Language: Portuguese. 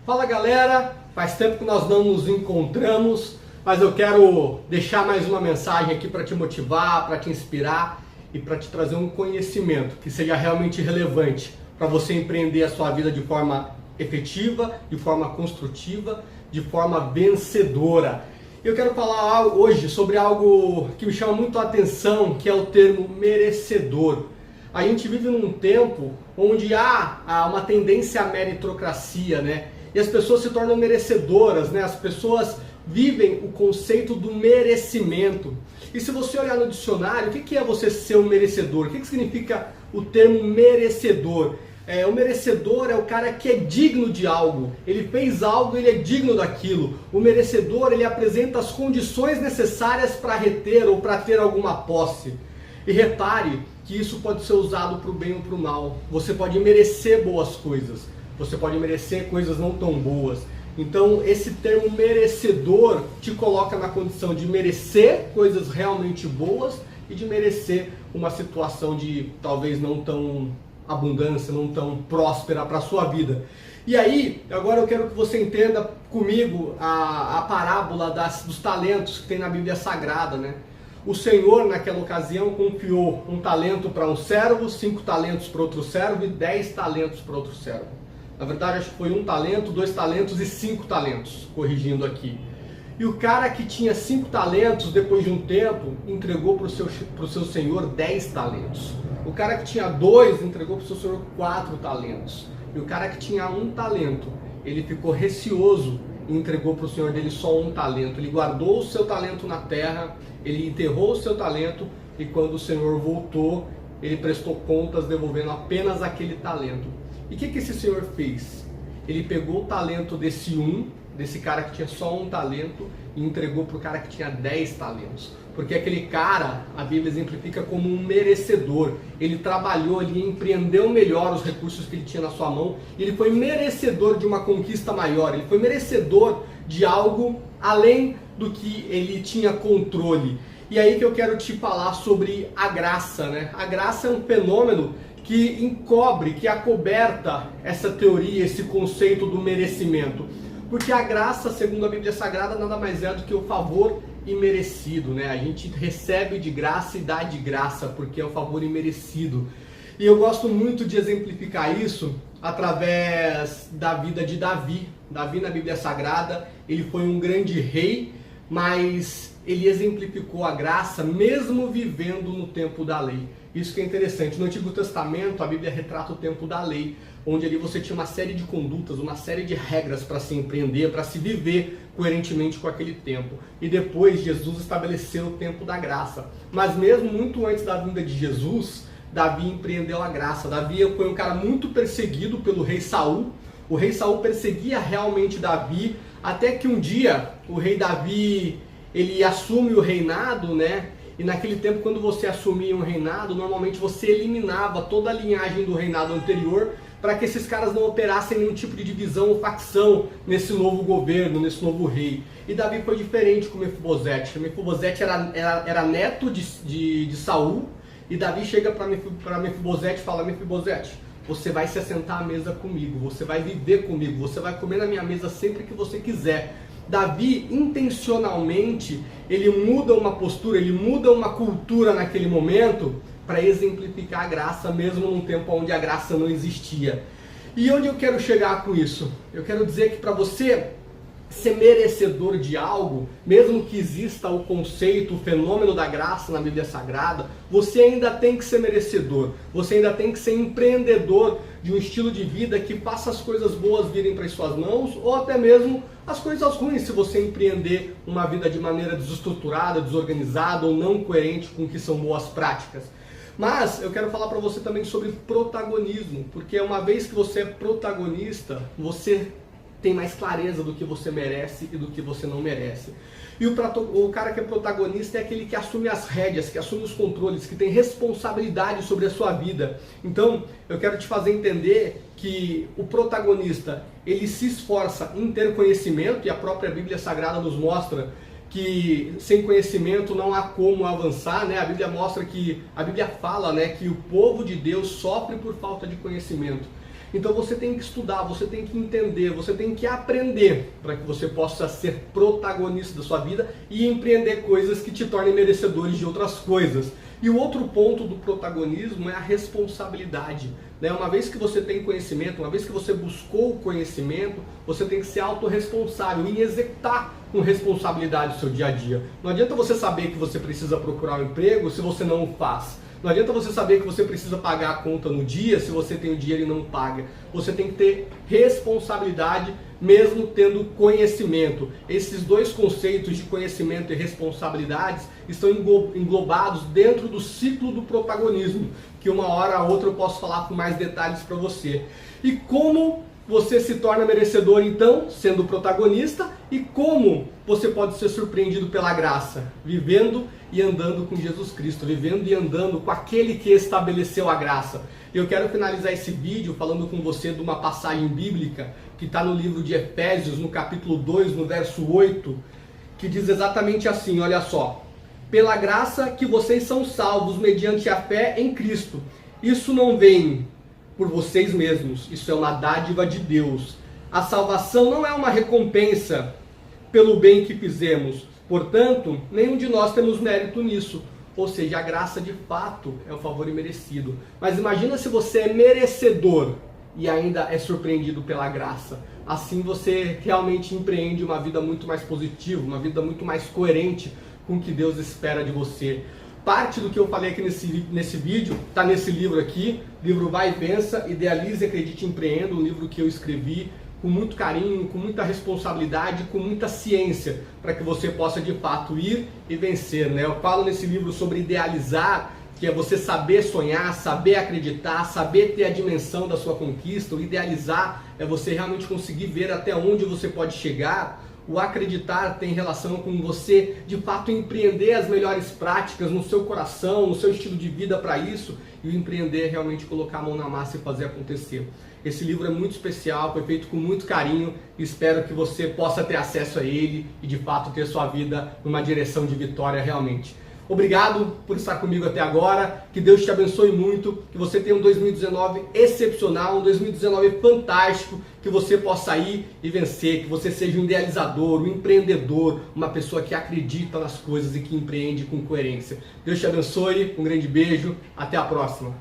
Fala galera, faz tempo que nós não nos encontramos, mas eu quero deixar mais uma mensagem aqui para te motivar, para te inspirar e para te trazer um conhecimento que seja realmente relevante para você empreender a sua vida de forma efetiva, de forma construtiva, de forma vencedora. Eu quero falar hoje sobre algo que me chama muito a atenção, que é o termo merecedor. A gente vive num tempo onde há uma tendência à meritocracia, né? E as pessoas se tornam merecedoras, né? As pessoas vivem o conceito do merecimento. E se você olhar no dicionário, o que é você ser um merecedor? O que significa o termo merecedor? O merecedor é o cara que é digno de algo. Ele fez algo, ele é digno daquilo. O merecedor, ele apresenta as condições necessárias para reter ou para ter alguma posse. E repare que isso pode ser usado para o bem ou para o mal. Você pode merecer boas coisas. Você pode merecer coisas não tão boas. Então, esse termo merecedor te coloca na condição de merecer coisas realmente boas e de merecer uma situação de talvez não tão abundância, não tão próspera para a sua vida. E aí, agora eu quero que você entenda comigo a parábola dos talentos que tem na Bíblia Sagrada, né? O Senhor, naquela ocasião, confiou um talento para um servo, 5 talentos para outro servo e 10 talentos para outro servo. Na verdade, acho que foi 1 talento, 2 talentos e 5 talentos, corrigindo aqui. E o cara que tinha 5 talentos, depois de um tempo, entregou para o seu senhor 10 talentos. O cara que tinha 2, entregou para o seu senhor 4 talentos. E o cara que tinha 1 talento, ele ficou receoso e entregou para o senhor dele só 1 talento. Ele guardou o seu talento na terra, ele enterrou o seu talento e quando o senhor voltou, ele prestou contas devolvendo apenas aquele talento. E o que esse senhor fez? Ele pegou o talento desse cara que tinha só 1 talento e entregou para o cara que tinha 10 talentos. Porque aquele cara, a Bíblia exemplifica como um merecedor. Ele trabalhou ali, empreendeu melhor os recursos que ele tinha na sua mão. Ele foi merecedor de uma conquista maior. Ele foi merecedor de algo além do que ele tinha controle. E aí que eu quero te falar sobre a graça, né? A graça é um fenômeno que encobre, que acoberta essa teoria, esse conceito do merecimento. Porque a graça, segundo a Bíblia Sagrada, nada mais é do que o favor imerecido, né? A gente recebe de graça e dá de graça, porque é o favor imerecido. E eu gosto muito de exemplificar isso através da vida de Davi. Davi, na Bíblia Sagrada, ele foi um grande rei, mas ele exemplificou a graça mesmo vivendo no tempo da lei. Isso que é interessante. No Antigo Testamento, a Bíblia retrata o tempo da lei, onde ali você tinha uma série de condutas, uma série de regras para se empreender, para se viver coerentemente com aquele tempo. E depois Jesus estabeleceu o tempo da graça. Mas mesmo muito antes da vinda de Jesus, Davi empreendeu a graça. Davi foi um cara muito perseguido pelo rei Saul. O rei Saul perseguia realmente Davi, até que um dia o rei Davi, ele assume o reinado, né? E naquele tempo, quando você assumia um reinado, normalmente você eliminava toda a linhagem do reinado anterior para que esses caras não operassem nenhum tipo de divisão ou facção nesse novo governo, nesse novo rei. E Davi foi diferente com Mefibosete. Mefibosete era neto de Saul, e Davi chega para Mefibosete e fala: Mefibosete, você vai se assentar à mesa comigo, você vai viver comigo, você vai comer na minha mesa sempre que você quiser. Davi, intencionalmente, ele muda uma postura, ele muda uma cultura naquele momento para exemplificar a graça, mesmo num tempo onde a graça não existia. E onde eu quero chegar com isso? Eu quero dizer que para você ser merecedor de algo, mesmo que exista o conceito, o fenômeno da graça na Bíblia Sagrada, você ainda tem que ser merecedor, você ainda tem que ser empreendedor de um estilo de vida que faça as coisas boas virem para as suas mãos, ou até mesmo as coisas ruins, se você empreender uma vida de maneira desestruturada, desorganizada ou não coerente com o que são boas práticas. Mas eu quero falar para você também sobre protagonismo, porque uma vez que você é protagonista, você tem mais clareza do que você merece e do que você não merece. E o cara que é protagonista é aquele que assume as rédeas, que assume os controles, que tem responsabilidade sobre a sua vida. Então, eu quero te fazer entender que o protagonista, ele se esforça em ter conhecimento, e a própria Bíblia Sagrada nos mostra que sem conhecimento não há como avançar, né? A Bíblia fala, né, que o povo de Deus sofre por falta de conhecimento. Então você tem que estudar, você tem que entender, você tem que aprender para que você possa ser protagonista da sua vida e empreender coisas que te tornem merecedores de outras coisas. E o outro ponto do protagonismo é a responsabilidade. Uma vez que você tem conhecimento, uma vez que você buscou o conhecimento, você tem que ser autorresponsável e executar com responsabilidade o seu dia a dia. Não adianta você saber que você precisa procurar um emprego se você não o faz. Não adianta você saber que você precisa pagar a conta no dia se você tem o dinheiro e não paga. Você tem que ter responsabilidade mesmo tendo conhecimento. Esses dois conceitos de conhecimento e responsabilidades estão englobados dentro do ciclo do protagonismo, que uma hora ou outra eu posso falar com mais detalhes para você. E como você se torna merecedor então, sendo protagonista, e como você pode ser surpreendido pela graça, vivendo e andando com Jesus Cristo, vivendo e andando com aquele que estabeleceu a graça. Eu quero finalizar esse vídeo falando com você de uma passagem bíblica que está no livro de Efésios, no capítulo 2, no verso 8, que diz exatamente assim, olha só: pela graça que vocês são salvos mediante a fé em Cristo. Isso não vem por vocês mesmos, isso é uma dádiva de Deus. A salvação não é uma recompensa pelo bem que fizemos, portanto, nenhum de nós temos mérito nisso. Ou seja, a graça de fato é um favor imerecido. Mas imagina se você é merecedor e ainda é surpreendido pela graça. Assim você realmente empreende uma vida muito mais positiva, uma vida muito mais coerente com o que Deus espera de você. Parte do que eu falei aqui nesse vídeo está nesse livro aqui, livro Vai e Vença, Idealize, Acredite e Empreenda, um livro que eu escrevi com muito carinho, com muita responsabilidade, com muita ciência, para que você possa de fato ir e vencer. Eu falo nesse livro sobre idealizar, que é você saber sonhar, saber acreditar, saber ter a dimensão da sua conquista. O idealizar é você realmente conseguir ver até onde você pode chegar. O acreditar tem relação com você, de fato, empreender as melhores práticas no seu coração, no seu estilo de vida para isso. E o empreender é realmente colocar a mão na massa e fazer acontecer. Esse livro é muito especial, foi feito com muito carinho. Espero que você possa ter acesso a ele e, de fato, ter sua vida numa direção de vitória realmente. Obrigado por estar comigo até agora, que Deus te abençoe muito, que você tenha um 2019 excepcional, um 2019 fantástico, que você possa ir e vencer, que você seja um idealizador, um empreendedor, uma pessoa que acredita nas coisas e que empreende com coerência. Deus te abençoe, um grande beijo, até a próxima.